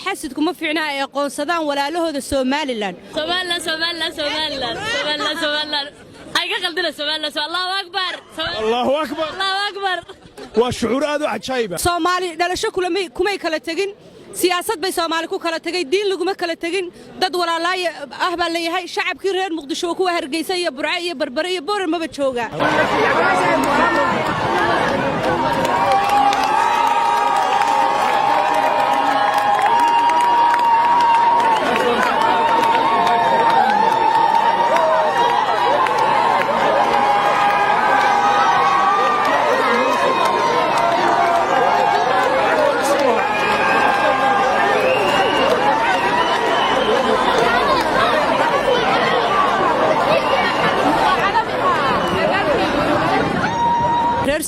حاسد كم فينا قنصدان ولا له هذا سوماليلاند سوماليلاند هاي قلدنا سوماليلاند الله أكبر الله أكبر الله أكبر والشعور هذا عجيبة سومالي دلشة كل ما يكلتجين سياسة بي سومالي كو كلا تجين دين لقوا ما كلا تجين دد ولا لا أهبل لي هاي شعب كير مقدشو كوا هرجيسية برعية بربرية بور ما بتشوجا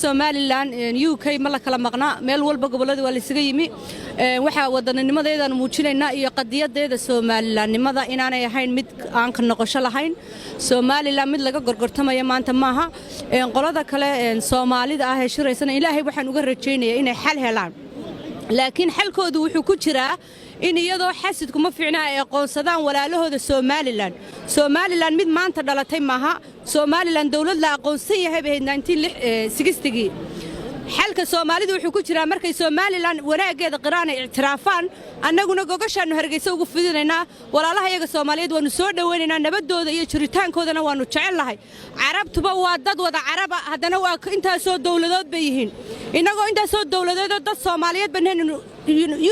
Somaliland UK ma la kala maqnaa meel walba gobolada waa la isaga yimi waxa wadannimadaeedan muujinaynaa iyo qadiyadeeda Somalilandnimada inaanay ahayn mid aan ka noqosho lahayn Somaliland mid laga gorgortamayo maanta maaha qolada kale Soomaalida ah ee shiraysan Ilaahay waxaan uga rajaynayaa inay xal helaan laakiin xalkoodu wuxuu ku jiraa in iyadoo xasid kuma fiicna ay aqoonsadaan walaalahooda Somaliland mid maanta dhalatay maaha Somaliland dawlad la aqoonsan yahay 1960 xalka Soomaalidu wuxuu ku jiraa markay Somaliland wanaageeda qiraan ictiraafaan annaguna gogashaanu hargeysa ugu fidinaynaa walaalaha iyaga Soomaaliyeed waanu soo dhaweynaynaa nabadooda iyo jiritaankoodana waanu jecelahay carabtuba waa dad wada carab hadana waa intaas oo dawladood bay yihiin inagoo intaas oo dawladood dad Soomaaliyeed banaan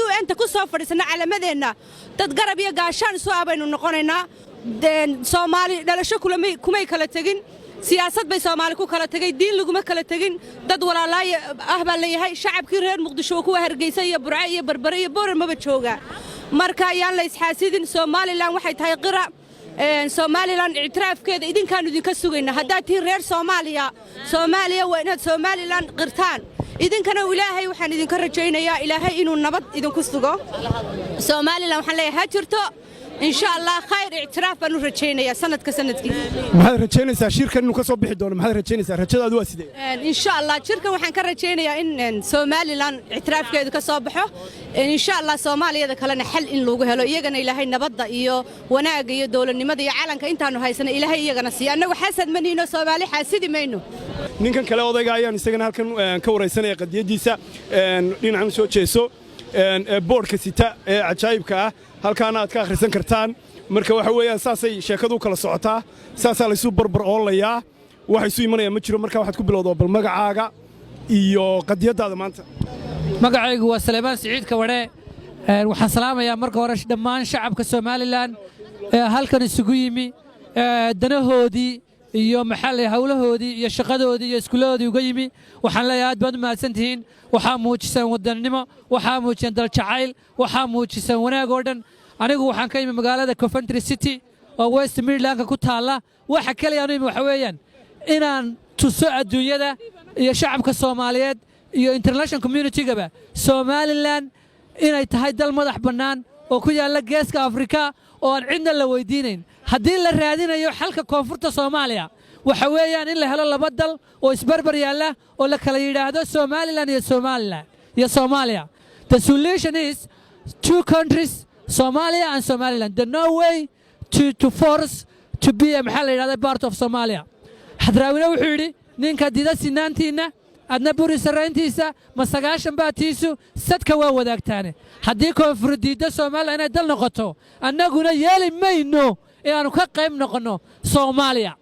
UN ta ku soo fadhiisana calaamadeena dad garab iyo gaashaan soo abaynu noqonaynaa Soomaali dhalasho kuma kala tagin سياسة بي سومالي كو كلا تجي دين لقوا ما كلا تجين دد ولا لا أهبل لي هاي شعب كير مقدشو كوا هرجيسية برعية بربرية بور ما بتشوجا مركا يلا يسحاسدين سومالي لان واحد هاي قرأ سومالي لان اعتراف كذا إذن كانوا يكسرين هداتي غير سوماليا وين سومالي لان قرتان إذن كانوا إلهي وحن إذن كرجينا يا إلهي إنه النبض إذن كسروا سومالي لان حلي هاجرتو إن شاء الله خير اعتراف بنو رجينا يا سنة كسنة كي. ما هذا رجينا شركة إنه كسب بحدون ما هذا رجينا رجال هذا واسدة. إن شاء الله شركة وحن كرجينا يا إن سومالي لان اعتراف كذا كصبحه إن شاء الله سومالي هذا كلنا حل إن لوجه هلو يجنا إلهي نبض إياه وناقي يدول النمذ يعلن كأنت أنه هاي سنة إلهي يجنا سيا أنه حسد مني إنه سومالي حاسدي منه. نكن كلا وضع جايان نستجنا هالكن كورة سنة قد يديسا نعم سو تشيسو بورك ستا عجائب كا halkaanaad ka akhrisan kartaan marka waxa weeyaan saasay sheekadu kala socotaa saasaa la isu barbar oolayaa waxa isu imanaya ma jiro marka waxaad ku bilowdaa bal magacaaga iyo qadiyadaada maanta magacaygu waa Salmaan Saciid Kawadhe waxaan salaamayaa marka hore dhammaan shacabka Somaliland halkan isugu yimi danahoodii iyo maxalli hawlahoodii iyo shaqadoodii iyo iskuuloodii uga yimi waxaan leeyahay aad baad u mahadsantihiin waxaa muujisan wadannimo waxaa muujisan dal jacayl waxaa muujisan wanaag oo dhan anigu waxaan ka yimi magaalada Coventry City oo West Midland ku taala waxa kale aan yimi waxa weeyaan inaan tuso adduunyada iyo shacabka Soomaaliyeed iyo international community-gaba Somaliland inay tahay dal madax bannaan oo ku yaala geeska Afrika oo aan cidna la weydiinayn haddii la raadinayo xalka koonfurta Soomaaliya waxa weeyaan in la helo laba dal oo isbarbar yaala oo la kala yiraahdo Somaliland iyo Soomaaliya the solution is two countries Somalia and Somaliland there's no way to force to be a part of Somalia hadraawina wuxuu yiri ninka dida sinaantiina adna buri sarayntiisa masagaashan baatiisu sadka waa wadaagtaane haddii koonfur diida Soomaaliya inay dal noqoto annaguna yeeli mayno ee aanu ka qayb noqono Soomaaliya